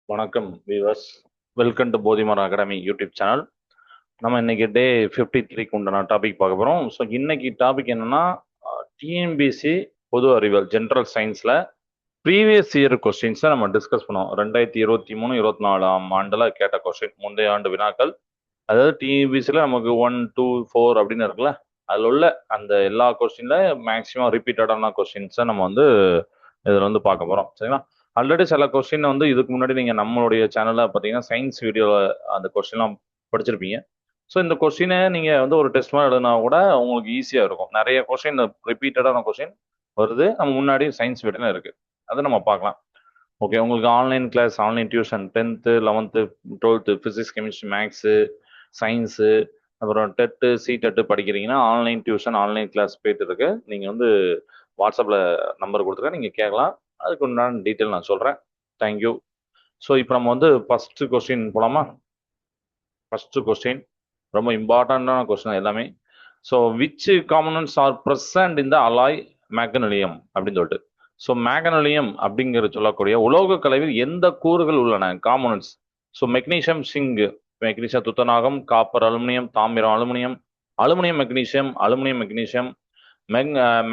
வணக்கம் viewers. Welcome to Bodhimar academy YouTube channel. நம்ம இன்னைக்கு டே 53க்கு உண்டான டாபிக் பார்க்க போகிறோம். ஸோ இன்னைக்கு டாபிக் என்னன்னா டிஎன்பிசி பொது அறிவியல் ஜென்ரல் சயின்ஸில் ப்ரீவியஸ் இயர் கொஸ்டின்ஸை நம்ம டிஸ்கஸ் பண்ணோம். 2023-24 ஆண்டில் கேட்ட கொஸ்டின், முந்தைய ஆண்டு வினாக்கள். அதாவது டிஎன்பிசியில் நமக்கு 1, 2, 4 அப்படின்னு இருக்குல்ல, அதில் உள்ள அந்த எல்லா கொஸ்டினில் மேக்ஸிமம் ரிப்பீட்டடான கொஸ்டின்ஸை நம்ம இதில் பார்க்க போகிறோம். சரிங்களா? ஆல்ரெடி சில கொஸ்டின் இதுக்கு முன்னாடி நீங்கள் நம்மளுடைய சேனலில் பார்த்தீங்கன்னா சயின்ஸ் வீடியோவில் அந்த கொஸ்டின்லாம் படிச்சிருப்பீங்க. ஸோ இந்த கொஸ்டினை நீங்கள் ஒரு டெஸ்ட் மாதிரி எழுதினா கூட உங்களுக்கு ஈஸியாக இருக்கும். நிறைய கொஸ்டின் ரிப்பீட்டடான கொஸ்டின் வருது, நம்ம முன்னாடி சயின்ஸ் வீடியோலாம் இருக்குது, அதை நம்ம பார்க்கலாம். ஓகே, உங்களுக்கு online class, online tuition 10th 11th 12th physics, chemistry, maths, science, அப்புறம் டெட்டு, சிடெட்டு படிக்கிறீங்கன்னா ஆன்லைன் டியூஷன், ஆன்லைன் கிளாஸ் போயிட்டு இருக்கு. நீங்கள் வாட்ஸ்அப்பில் நம்பர் கொடுத்துருக்கேன், நீங்கள் கேட்கலாம். அதுக்கு உண்டான டீட்டெயில் நான் சொல்கிறேன். தேங்க்யூ. ஸோ இப்போ நம்ம ஃபஸ்ட்டு கொஸ்டின் போகலாமா? ஃபஸ்ட்டு கொஸ்டின் ரொம்ப இம்பார்ட்டண்ட்டான கொஸ்டின் எல்லாமே. So which components are present இந்த அலாய் மேக்னலியம் அப்படின்னு சொல்லிட்டு. ஸோ மேக்னலியம் அப்படிங்கிற சொல்லக்கூடிய உலோக கலவையில் எந்த கூறுகள் உள்ளன? காம்பனன்ட்ஸ். ஸோ மெக்னீஷியம் சிங்கு, மெக்னீஷியம் துத்தநாகம், காப்பர் அலுமினியம், தாமிரம் aluminium, aluminium magnesium, aluminium magnesium,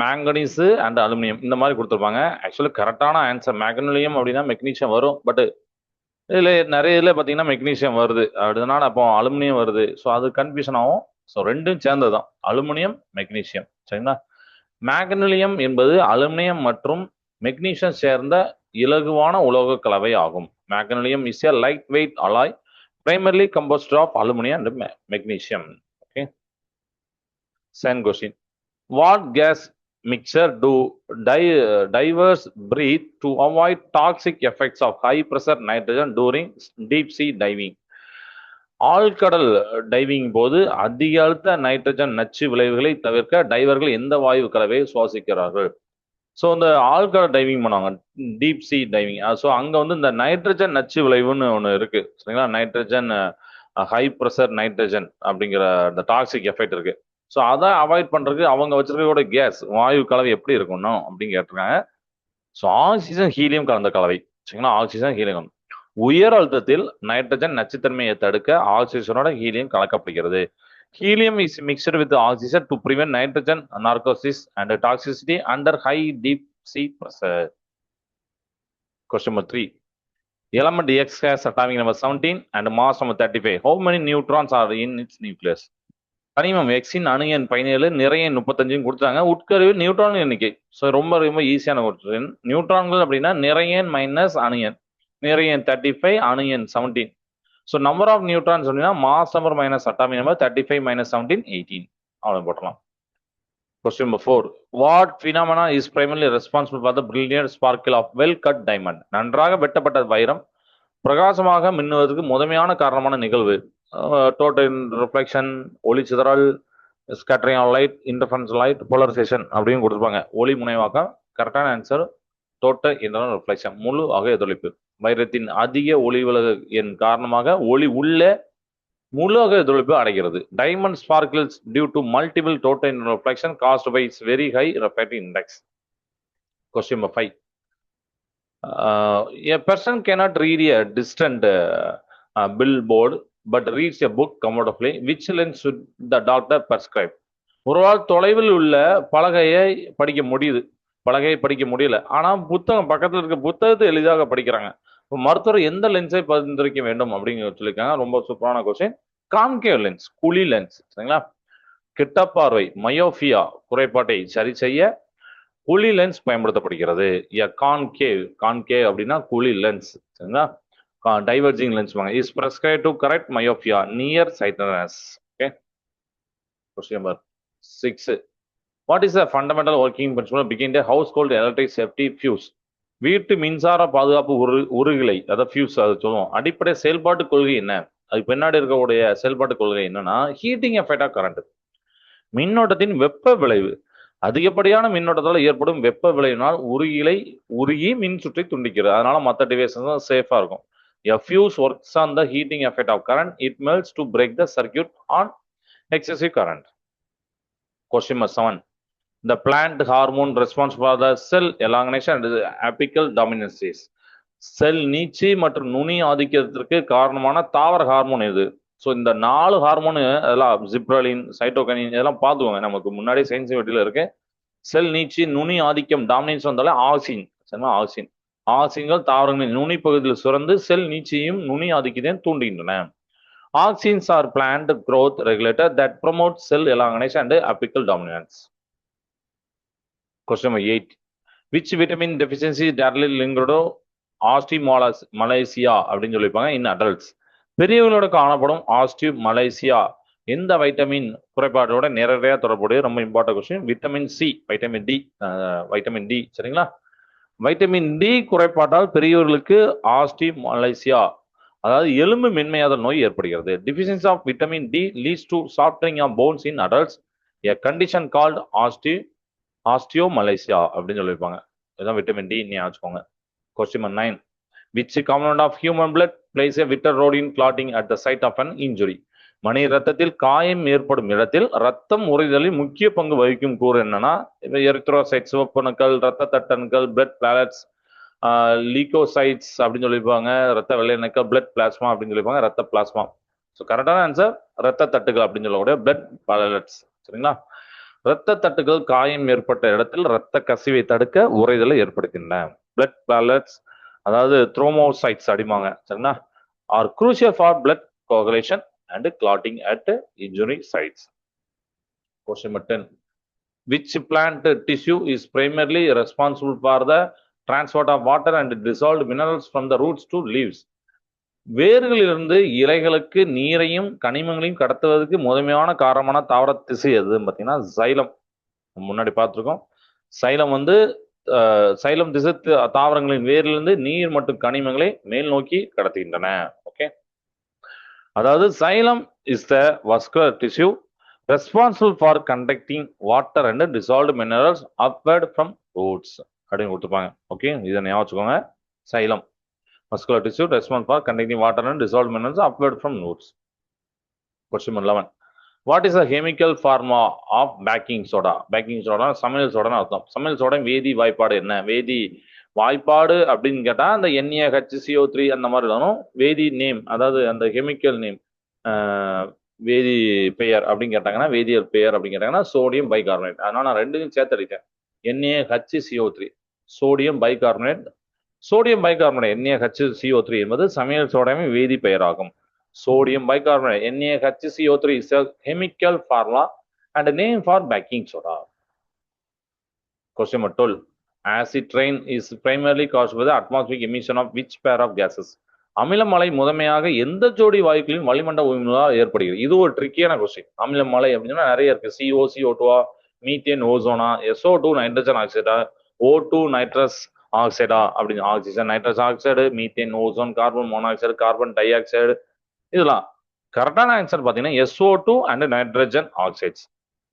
manganese and aluminium, இந்த மாதிரி கொடுத்துருப்பாங்க. ஆக்சுவலி கரெக்டான ஆன்சர் மேக்னீசியம் அப்படின்னா மெக்னீஷியம் வரும், பட் இதில் நிறைய இதில் பார்த்தீங்கன்னா மெக்னீஷியம் வருது, அப்படினால அப்போ அலுமினியம் வருது. ஸோ அது கன்ஃபியூஷன் ஆகும். ஸோ ரெண்டும் சேர்ந்தது தான் அலுமினியம் மெக்னீஷியம். சரிங்களா? மேக்னீசியம் என்பது அலுமினியம் மற்றும் மெக்னீஷியம் சேர்ந்த இலகுவான உலோக கலவை ஆகும். Magnesium is a light weight alloy primarily composed of aluminum and magnesium. Okay. Second question. What gas mixture do divers breathe to avoid toxic effects of high pressure nitrogen during deep sea diving? ஆழ்கடல் diving போது அதிக அழுத்த nitrogen நச்சு விளைவுகளை தவிர்க்க டைவர்கள் எந்த வாயு கலவையை சுவாசிக்கிறார்கள்? So இந்த ஆழ்கடல் டைவிங் பண்ணுவாங்க, டீப் சி டைவிங். ஸோ அங்கே இந்த நைட்ரஜன் நச்சு விளைவுன்னு ஒன்று இருக்கு. சரிங்களா? நைட்ரஜன் ஹை ப்ரெஷர் நைட்ரஜன் அப்படிங்கிற அந்த டாக்ஸிக் எஃபெக்ட் இருக்கு. ஸோ அதை அவாய்ட் பண்ணுறதுக்கு அவங்க வச்சிருக்கோட கேஸ் வாயு கலவை எப்படி இருக்கணும் அப்படின்னு கேட்டிருக்காங்க. ஸோ ஆக்சிஜன் ஹீலியம் கலந்த கலவை. சரிங்களா? Oxygen helium. உயர் அழுத்தத்தில் நைட்ரஜன் நச்சுத்தன்மையை தடுக்க ஆக்சிஜனோட helium கலக்கப்படுகிறது. Helium is mixed with oxygen to prevent nitrogen narcosis and toxicity under high deep sea pressure. Question number 3. Element X has atomic number 17 and mass number 35. How many neutrons are in its nucleus? தனிமம் எக்ஸின் அணு எண் 17, நிறை எண் 35 கொடுத்தாங்க. உட்கருவு neutron எண்ணிக்கை. So ரொம்ப ரொம்ப ஈஸியான கொஸ்டின். நியூட்ரான்கள் அப்படின்னா நிறை எண் மைனஸ் அணு எண். நிறை எண் 35, அணு எண் 17. ஸோ நம்பர் ஆஃப் நியூட்ரான்ஸ் அப்படின்னா mass number minus atomic number 35 minus 17 18. அவ்வளோ போட்டலாம். Question number 4. What phenomena is primarily responsible for the brilliant sparkle of well cut diamond? நன்றாக வெட்டப்பட்ட வைரம் பிரகாசமாக மின்னுவதற்கு முதன்மையான காரணமான நிகழ்வு? டோட்டல் ரிஃப்ளெக்ஷன், ஒளி சிதறல், scattering of light, interference light, polarisation அப்படின்னு கொடுத்துருப்பாங்க. ஒளி முனைவாக்கம். கரெக்டான ஆன்சர் டோட்டல் இன்டர்னல் ரிஃப்ளெக்ஷன், முழு அக எதிரொலிப்பு. வைரத்தின் அதிக ஒளி விலகு எண் காரணமாக ஒளி உள்ளே முழு அக எதிரொலிப்பு அடைகிறது. Diamond sparkles due to multiple total reflection caused by its very high refractive index. Question number 5. A person cannot read a distant billboard but reads a book comfortably. Which lens should the doctor prescribe? ஒருவாள் தொலைவில் உள்ள பலகையை படிக்க முடியுது, பலகையை படிக்க முடியல, ஆனால் புத்தகம் பக்கத்தில் இருக்க புத்தகத்தை எளிதாக படிக்கிறாங்க. இப்போ மருத்துவர் எந்த லென்ஸை பரிந்துரைக்க வேண்டும் அப்படிங்கிற சொல்லியிருக்காங்க. ரொம்ப சூப்பரான கொஸ்டின். கான்கேவ் லென்ஸ், குழி லென்ஸ். சரிங்களா? கிட்டப்பார்வை மயோபியா குறைபாட்டை சரி செய்ய குழி லென்ஸ் பயன்படுத்தப்படுகிறது. கான்கேவ் அப்படின்னா குழி லென்ஸ். சரிங்களா? Diverging lens is prescribed to correct myopia near sightness. Okay. Question number 6. What is the fundamental working principle behind a household electric safety fuse? வீட்டு மின்சார பாதுகாப்பு உருகிலை, அதாவது ஃபியூஸ், அதை சொல்லுவோம். அடிப்படை செயல்பாட்டு கொள்கை என்ன? அதுக்கு பின்னாடி இருக்கக்கூடிய செயல்பாட்டு கொள்கை என்னன்னா ஹீட்டிங் எஃபெக்ட் ஆஃப் கரண்ட், மின்னோட்டத்தின் வெப்ப விளைவு. அதிகப்படியான மின்னோட்டத்தால் ஏற்படும் வெப்ப விளைவினால் உருகி மின் சுற்றி துண்டிக்கிறது. அதனால மற்ற டிவைசஸ் சேஃபா இருக்கும். A fuse works on the heating effect of current. It melts to break the circuit on excessive current. Question number 7. The plant hormone responsible for the cell elongation and apical dominance is? செல் நீட்சி மற்றும் நுனி ஆதிக்கத்திற்கு காரணமான தாவர hormone எது? So இந்த 4 hormone அதெல்லாம் gibberellin, cytokinin இதெல்லாம் பார்த்துக்கோங்க. நமக்கு முன்னாடி சென்சிட்டிவிட்டியில் இருக்கு. செல் நீட்சி, நுனி ஆதிக்கம், டாமினன்ஸ் வந்தாலே ஆக்சின், சரிங்களா? ஆக்சின் ஆக்சின்கள் தாவரங்களின் நுனி பகுதியில் சுரந்து செல் நீட்சியும் நுனி ஆதிக்கத்தையும் தூண்டுகின்றன. Auxins are plant growth regulator that promote cell elongation and apical dominance. Question number 8. Which vitamin deficiency directly linked to osteomalacia அப்படின்னு சொல்லியிருப்பாங்க in adults? பெரியவர்களோட காணப்படும் ஆஸ்டியோமலேசியா எந்த வைட்டமின் குறைபாட்டோட நேரடியாக தொடர்புடைய ரொம்ப important question. Vitamin C, vitamin D, சரிங்களா? Vitamin D குறைபாட்டால் பெரியவர்களுக்கு ஆஸ்டியோமலேசியா, அதாவது எலும்பு மென்மையாதல் நோய் ஏற்படுகிறது. Deficiency of vitamin D leads to softening of bones in adults, a condition called osteomalacia அப்படின்னு சொல்லியிருப்பாங்க. இதுதான் விட்டமின் டி, நீ ஆச்சுக்கோங்க. Question number 9. Which component of human blood plays a vital role in clotting at the site of an injury? மனித ரத்தத்தில் காயம் ஏற்படும் இடத்தில் ரத்தம் உறைதலில் முக்கிய பங்கு வகிக்கும் கூறு என்னன்னா, எரித்ரோசைட் சிவப்பணுக்கள், ரத்த தட்டணுக்கள், பிளட் பிளாலட்ஸ், லீகோசைட்ஸ் அப்படின்னு சொல்லியிருப்பாங்க. ரத்த வெள்ளையணுக்கள், பிளட் பிளாஸ்மா அப்படின்னு சொல்லியிருப்பாங்க. ரத்த பிளாஸ்மா. ஸோ கரெக்டான ஆன்சர் ரத்த தட்டுகள் அப்படின்னு சொல்லக்கூடிய பிளட் பிளாலட்ஸ், சரிங்களா? ரத்த தட்டுகள் காயம் ஏற்பட்ட இடத்தில் ரத்த கசிவை தடுக்க உறைதலை ஏற்படுகின்றன. பிளட் பிளாலட்ஸ், அதாவது த்ரோமோசைட்ஸ் அடிமாங்க, சரிங்களா? Are crucial for blood coagulation and clotting at injury sites. Question number 10. Which plant tissue is primarily responsible for the transport of water and dissolved minerals from the roots to leaves? வேர்களிலிருந்து இலைகளுக்கு நீரையும் கனிமங்களையும் கடத்துவதற்கு முதன்மையான காரணமான தாவர திசு எதுன்னு பார்த்தீங்கன்னா xylem. முன்னாடி பார்த்துருக்கோம். Xylem வந்து சைலம் திசு தாவரங்களின் வேரிலிருந்து நீர் மற்றும் கனிமங்களை மேல் நோக்கி கடத்துகின்றன. ஓகே, அதாவது xylem is the vascular tissue responsible for conducting water and dissolved minerals upward from roots அப்படின்னு கொடுத்துருப்பாங்க. ஓகே, இதை ஞாபகம் வச்சுக்கோங்க. Xylem muscular tissue responsible for conducting water and dissolved minerals upward from roots. Question 11. What is the chemical formula of baking soda? Baking soda சமையல் சோடான்னு அர்த்தம். சமையல் soda வேதி வாய்ப்பாடு என்ன? வேதி வாய்ப்பாடு அப்படின்னு கேட்டா அந்த NaHCO3 அந்த மாதிரி தானும். வேதி நேம், அதாவது அந்த கெமிக்கல் நேம், வேதி பெயர் அப்படின்னு கேட்டாங்கன்னா, வேதியியல் பெயர் அப்படின்னு கேட்டாங்கன்னா சோடியம் பைகார்பனேட். அதனால நான் ரெண்டுக்கும் சேர்த்து அடித்தேன். NaHCO3 sodium bicarbonate. Sodium bicarbonate NaHCO3 என்பது சமையல் சோடாவின் வேதி பெயராகும். Sodium bicarbonate NaHCO3 is a chemical formula and a name for baking soda. Question number 12. Acid rain is primarily caused by the atmospheric emission of which pair of gases? அமிலமலை முதன்மையாக எந்த ஜோடி வாயுக்களின் வளிமண்டல உமிழ்வால் ஏற்படுகிறது? இது ஒரு ட்ரிக்கியான கொஸ்டின். அமிலமலை அப்படின்னா நிறைய இருக்கு. CO, CO2, மீத்தேன், ஓசோனா, SO2 நைட்ரஜன் ஆக்சைடா, O2 நைட்ரஸ் ஆக்சைடா அப்படின்னு, oxygen, nitrous oxide, methane, ozone, carbon monoxide, carbon dioxide, இதெல்லாம். கரெக்டான ஆன்சர் பார்த்தீங்கன்னா SO2 and nitrogen oxides.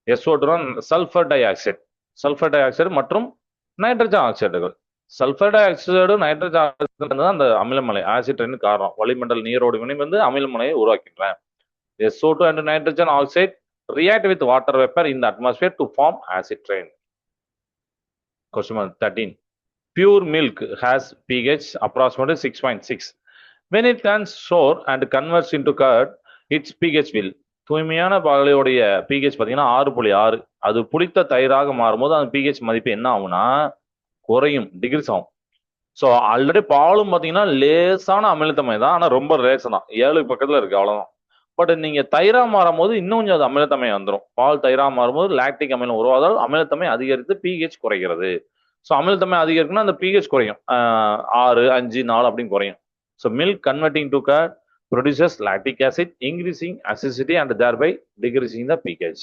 SO2 sulphur dioxide, sulphur dioxide மற்றும் நைட்ரஜன் ஆக்சைடுகள். Sulphur dioxide, nitrogen oxide தான் அந்த அமிலமலை ஆசிட் ரெண்டு காரணம். வளிமண்டல நீரோடு வினை வந்து அமிலமலையை உருவாக்கின்றன. SO2 and nitrogen oxide react with water vapor in the atmosphere to form acid rain. Question number 13. Pure milk has pH approximately 6.6. When it turns sour and converts into curd, its pH will. தூய்மையான பாலையோடைய pH பார்த்தீங்கன்னா 6.6. அது புளித்த தயிராக மாறும்போது அந்த pH மதிப்பு என்ன ஆகும்னா குறையும், டிகிரிஸ் ஆகும். ஸோ ஆல்ரெடி பாலும் பார்த்தீங்கன்னா லேசான அமிலத்தன்மை தான், ஆனால் ரொம்ப லேசம் தான், 7 பக்கத்தில் இருக்கு, அவ்வளோதான். பட் நீங்கள் தயிராக மாறும் போது இன்னும் கொஞ்சம் அது அமிலத்தன்மை வந்துடும். பால் தயிராக மாறும்போது லாக்டிக் அமிலம் உருவாதால் அமிலத்தன்மை அதிகரித்து pH குறைகிறது. ஸோ அமிலத்தன்மை அதிகரிக்குன்னா அந்த pH குறையும், 6, 5, 4 அப்படின்னு குறையும். So milk converting to curd produces lactic acid, increasing acidity and thereby decreasing the pH.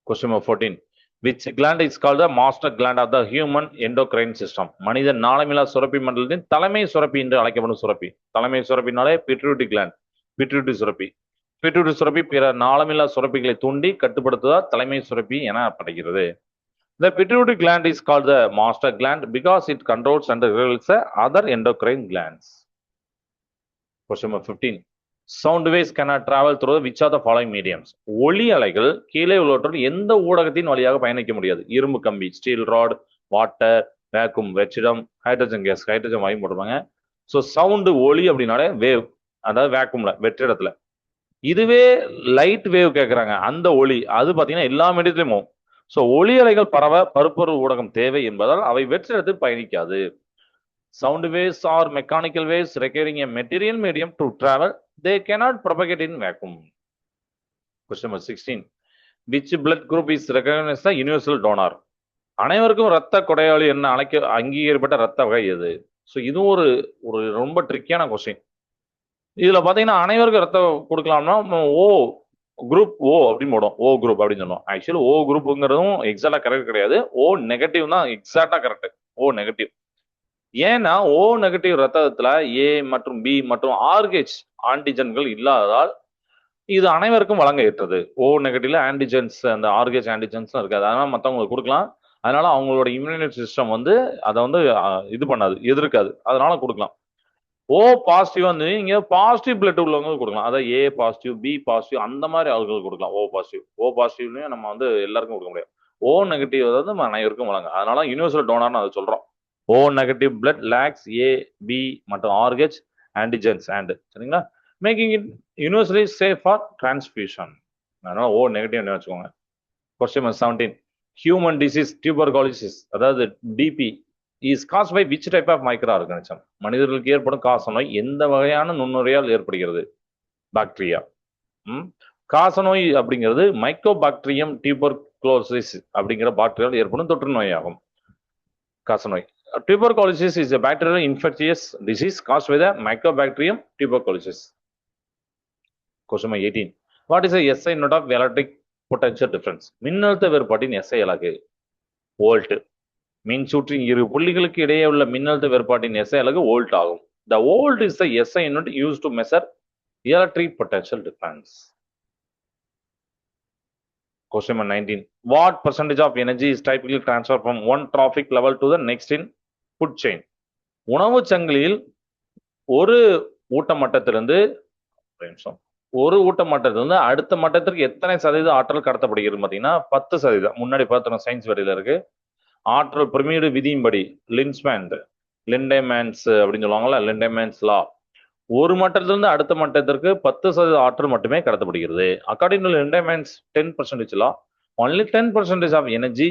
Question number 14. Which gland is called the master gland of the human endocrine system? மனித நாளமில்லா சுரப்பி மண்டலத்தின் தலைமை சுரப்பி என்று அழைக்கப்படும் சுரப்பி. தலைமை சுரப்பினாலே பிட்யூட்டரி கிளாண்ட், பிட்யூட்டரி சுரப்பி. பிட்யூட்டரி சுரப்பி பிற நாளமில்லா சுரப்பிகளை தூண்டி கட்டுப்படுத்துவதால் தலைமை சுரப்பி என அழைக்கப்படுகிறது. The pituitary gland is called the master gland because it controls and regulates the other endocrine glands. Question number 15. Sound waves cannot travel through which of the following mediums? ஒளி அலைகள் கீழே உள்ளவற்றில் எந்த ஊடகத்தின் வழியாக பயணிக்க முடியாது? இரும்பு கம்பி, ஸ்டீல் ராட், வாட்டர், வேக்கும் வெற்றிடம், ஹைட்ரஜன் கேஸ் ஹைட்ரஜன் வாயு போட்டிருப்பாங்க. ஸோ சவுண்டு ஒலி அப்படின்னாலே வேவ், அதாவது வேக்கும்ல வெற்றிடத்துல. இதுவே லைட் வேவ் கேட்குறாங்க, அந்த ஒலி அது பார்த்தீங்கன்னா எல்லா மீடியத்திலையும். ஸோ ஒலி அலைகள் பரவ பருப்பொருள் ஊடகம் தேவை என்பதால் அவை வெற்றிடத்தில் பயணிக்காது. Sound waves are mechanical waves requiring a material medium to travel, they cannot propagate in vacuum. Question number 16. Which blood group is recognized as the universal donor? அனைவருக்கும் ரத்த கொடையாளி என்ன அங்கீகரிக்கப்பட்ட ரத்த வகை எது? ஸோ இதுவும் ஒரு ஒரு ரொம்ப ட்ரிக்கியான கொஸ்டின். இதுல பாத்தீங்கன்னா அனைவருக்கும் ரத்தம் கொடுக்கலாம்னா ஓ குரூப் ஓ அப்படின்னு போடும், ஓ குரூப் அப்படின்னு சொன்னோம். ஆக்சுவலி ஓ குரூப்புங்கிறதும் எக்ஸாக்டா கரெக்ட் கிடையாது, ஓ நெகட்டிவ் தான் எக்ஸாக்டா கரெக்ட். ஓ நெகட்டிவ். ஏன்னா ஓ நெகட்டிவ் ரத்தத்துல ஏ மற்றும் பி மற்றும் ஆர்கேஜ் ஆன்டிஜன்கள் இல்லாததால் இது அனைவருக்கும் வழங்க ஏற்றது. ஓ நெகட்டிவ்ல ஆன்டிஜென்ஸ், அந்த ஆர்கேஜ் ஆன்டிஜென்ஸ் இருக்காது, அதனால மற்றவங்களுக்கு கொடுக்கலாம். அதனால அவங்களோட இம்யூனிட்டி சிஸ்டம் வந்து அதை வந்து இது பண்ணாது, எதிர்க்காது, அதனால கொடுக்கலாம். ஓ பாசிட்டிவ் வந்து நீங்க பாசிட்டிவ் பிளட் உள்ளவங்களுக்கு கொடுக்கலாம், அதாவது ஏ பாசிட்டிவ் பி பாசிட்டிவ் அந்த மாதிரி ஆளுகளுக்கு கொடுக்கலாம். ஓ பாசிட்டிவ், ஓ பாசிட்டிவ்லயும் நம்ம வந்து எல்லாருக்கும் கொடுக்க முடியாது. ஓ நெகட்டிவ் வந்து அனைவருக்கும் வழங்க, அதனால யூனிவர்சல் டோனர்னு அதை சொல்றோம். O negative blood lacks A B மற்றும் ஆர்கேஜ் ஆன்டிஜென்ஸ் அண்ட், சரிங்களா, making it universally safe for transfusion. அதனால ஓ நெகட்டிவ் வச்சுக்கோங்க. Question number 17. Human disease tuberculosis, அதாவது TB, is caused by which type of micro organism? மனிதர்களுக்கு ஏற்படும் காசநோய் எந்த வகையான நுண்ணுரையால் ஏற்படுகிறது? பாக்டீரியா. காசநோய் அப்படிங்கிறது மைக்கோபாக்டீரியம் டியூபர்குலோசிஸ் அப்படிங்கிற பாக்டீரியால் ஏற்படும் தொற்று நோயாகும். காசநோய். Tuberculosis is a bacterial infectious disease caused by the Mycobacterium tuberculosis. Question number 18. What is the SI unit of electric potential difference? மின்னழுத்த வேறுபாட்டின் SI அலகு வோல்ட். மின் சுற்றின் இரு புள்ளிகளுக்கு இடையே உள்ள மின்னழுத்த வேறுபாட்டின் SI அலகு வோல்ட் ஆகும். The volt is the SI unit used to measure electric potential difference. Question number 19. What percentage of energy is typically transferred from one trophic level to the next in food chain? உணவு சங்கிலியில் ஒரு ஊட்ட மட்டத்திலிருந்து அடுத்த மட்டத்திற்கு எத்தனை சதவீத ஆற்றல் கடத்தப்படுகிறது பார்த்தீங்கன்னா 10%. முன்னாடி பார்த்தோம் சயின்ஸ் வரையில இருக்கு. ஆற்றல் பிரமிடு விதியின்படி லிண்டேமேன்ஸ் அப்படின்னு சொல்லுவாங்கல்ல, லிண்டேமேன்ஸ் லா, ஒரு மட்டத்திலிருந்து அடுத்த மட்டத்திற்கு 10% ஆற்றல் மட்டுமே கடத்தப்படுகிறது. According to Lindeman's 10% law, only 10% of energy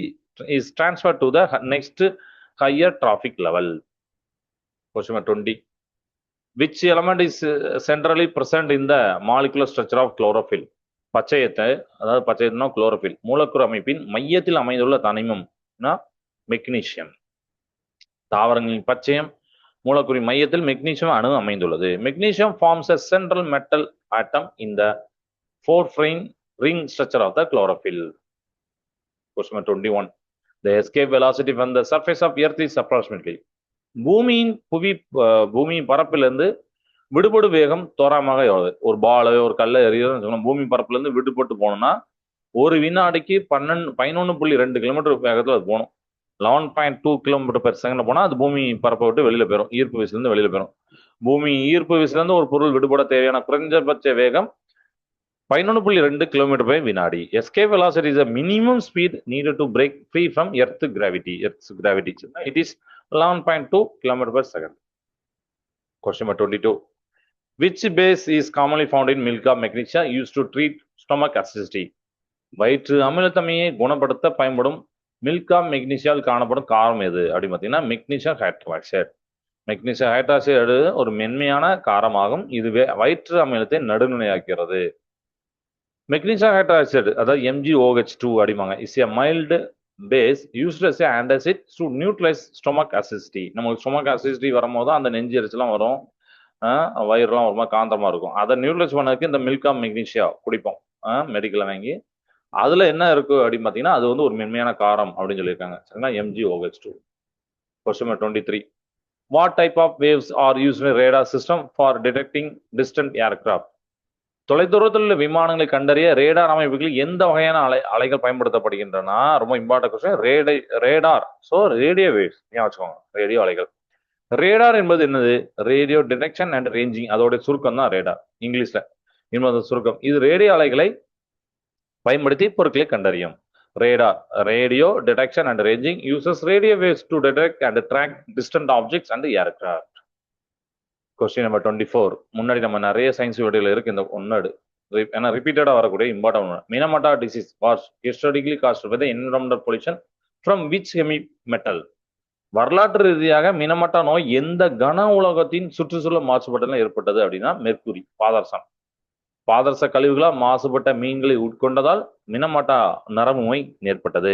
is transferred to the next higher trophic level. Question number 20. Which element is centrally present in the molecular structure of chlorophyll? பச்சையத்தை, அதாவது பச்சையத்துனா குளோரோஃபில், மூலக்கூறு அமைப்பின் மையத்தில் அமைந்துள்ள தனிமம் மெக்னீசியம். தாவரங்களின் பச்சையம் மூலக்கூறு மையத்தில் மெக்னீசியம் அணு அமைந்துள்ளது. Magnesium forms a central metal atom in the fourth ring structure of the chlorophyll. Question 21. The escape velocity from the surface of earth is approximately. பூமியின் பரப்பிலிருந்து விடுபடு வேகம் தோராயமாக எவ்வளவு? ஒரு பால ஒரு கல்ல எறியணும், பூமி பரப்புல இருந்து விடுபட்டு போகணும்னா ஒரு வினாடிக்கு 11.2 கிலோமீட்டர் வேகத்துல அது போகணும். 11.2 கிலோமீட்டர் பெர் செகண்ட் போனா அது பூமி பரப்பை விட்டு வெளியில போயிடும், ஈர்ப்பு விசிலிருந்து வெளியில போயிடும். பூமி ஈர்ப்பு விசிலிருந்து ஒரு பொருள் விடுபட தேவையான குறைஞ்சபட்ச வேகம் 11.2 கிலோமீட்டர் பை வினாடி. Escape velocity is a minimum speed needed to break free from Earth's gravity. It is 11.2 kilometer per second. Question number 22. Which base is commonly found in milk of magnesia used to treat stomach acidity? வயிற்று அமிலத்தன்மையை குணப்படுத்த பயன்படும் milk of மெக்னீசியாவில் காணப்படும் காரம் எது அப்படின்னு பார்த்தீங்கன்னா magnesium hydroxide. Magnesium hydroxide ஒரு மென்மையான காரமாகும், இது வயிற்று அமிலத்தை நடுநிலையாக்கிறது. மெக்னீசியம் ஹைட்ராக்சைடு, அதாவது MgOH2 அப்படிம்பாங்க, is a mild base used as an antacid to neutralize stomach acidity. நமக்கு ஸ்டொமக் அசிடிட்டி வரும்போது அந்த நெஞ்சு எரிச்சலாம் வரும், வயிறுலாம் ஒரு மாதிரி காந்தமா இருக்கும். அதை நியூட்ரலைஸ் பண்ணதுக்கு இந்த மில்க் ஆஃப் மெக்னீசியா குடிப்போம் மெடிக்கல்ல வாங்கி. அதுல என்ன இருக்கு அப்படின்னு பாத்தீங்கன்னா அது வந்து ஒரு மென்மையான காரம் அப்படின்னு சொல்லியிருக்காங்க, சரிங்களா, MgOH2. Question number 23. What type of waves are used in radar system for detecting distant aircraft? தொலைதூரத்தில் உள்ள விமானங்களை கண்டறிய ரேடார் அமைப்புகளில் எந்த வகையான அலைகள் பயன்படுத்தப்படுகின்றன? ரொம்ப important question. Radar, so radio waves வச்சுக்கோங்க, ரேடியோ அலைகள். ரேடார் என்பது என்னது? ரேடியோ டிடெக்ஷன் அண்ட் ரேஞ்சிங், அதோட சுருக்கம் தான் ரேடார், இங்கிலீஷ்ல இன்னொரு சுருக்கம். இது ரேடியோ அலைகளை பயன்படுத்தி பொருட்களை கண்டறியும். Radar, radio detection and ranging, uses radio waves to detect and track distant objects and aircraft. Question number 24. முன்னாடி நம்ம நிறைய சயின்ஸ் வீடியோல இருக்கு இந்த ஒன்னடு ஏன்னா ரிப்பீட்டடா வரக்கூடிய இம்பார்ட்டன்ட் ஒன்று. Minamata disease was historically caused with environmental pollution from which heavy metal? வரலாற்று ரீதியாக மினமட்டா நோய் எந்த கன உலகத்தின் சுற்றுச்சூழல் மாசுபாட்டில் ஏற்பட்டது அப்படின்னா மெர்க்குரி, பாதரசம். பாதரச கழிவுகளால் மாசுபட்ட மீன்களை உட்கொண்டதால் மினமட்டா நரம்பு நோய் ஏற்பட்டது.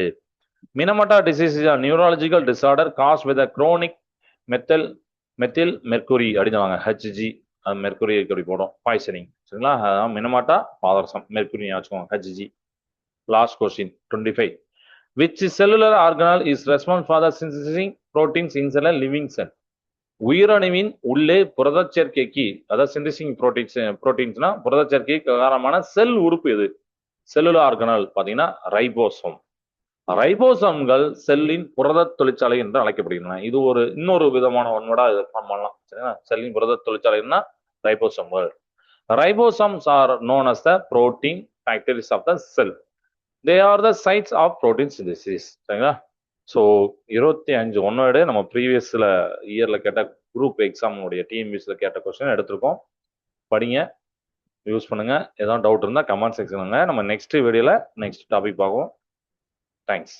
Minamata disease is neurological disorder caused with chronic methyl mercury அப்படின்னுவாங்க. ஹெச்ஜி மெர்க்குரி போடும் பாய்சனிங். சரிங்களா? அதான் மினமாட்டா பாதரசம் மெர்க்குரி வச்சுக்கோங்க. Hg. Last question 25. Which cellular organelle is responsible for the synthesizing proteins inside a living cell? உயிரணுவின் உள்ளே புரதச் சேர்க்கைக்கு, அதாவது சிந்தசிங் புரோட்டீன்ஸ்னா புரதச் சேர்க்கைக்கு காரணமான செல் உறுப்பு எது? செல்லுலர் ஆர்கனல் பார்த்தீங்கன்னா ரைபோசோம். ரைபோசோம்கள் செல்லின் புரத தொழிற்சாலை என்று அழைக்கப்படுகின்றன. இது இன்னொரு விதமான ஒன்னோட ஃபார்ம் பண்ணலாம். சரிங்களா? செல்லின் புரத தொழிற்சாலைன்னா ரைபோசோம்கள். Ribosomes are known as the protein factories of the cell. They are the sites of protein synthesis. சரிங்களா? ஸோ 25 ஒன்னோட நம்ம ப்ரீவியஸ்ல இயர்ல கேட்ட குரூப் எக்ஸாமுடைய டிஎம்பிஎஸ்ல கேட்ட கொஸ்டின் எடுத்திருக்கோம். படிங்க, யூஸ் பண்ணுங்க. ஏதாவது டவுட் இருந்தால் கமெண்ட் செக்ஷனுங்க. நம்ம நெக்ஸ்ட் வீடியோல நெக்ஸ்ட் டாபிக் பார்ப்போம். தேங்க்ஸ்.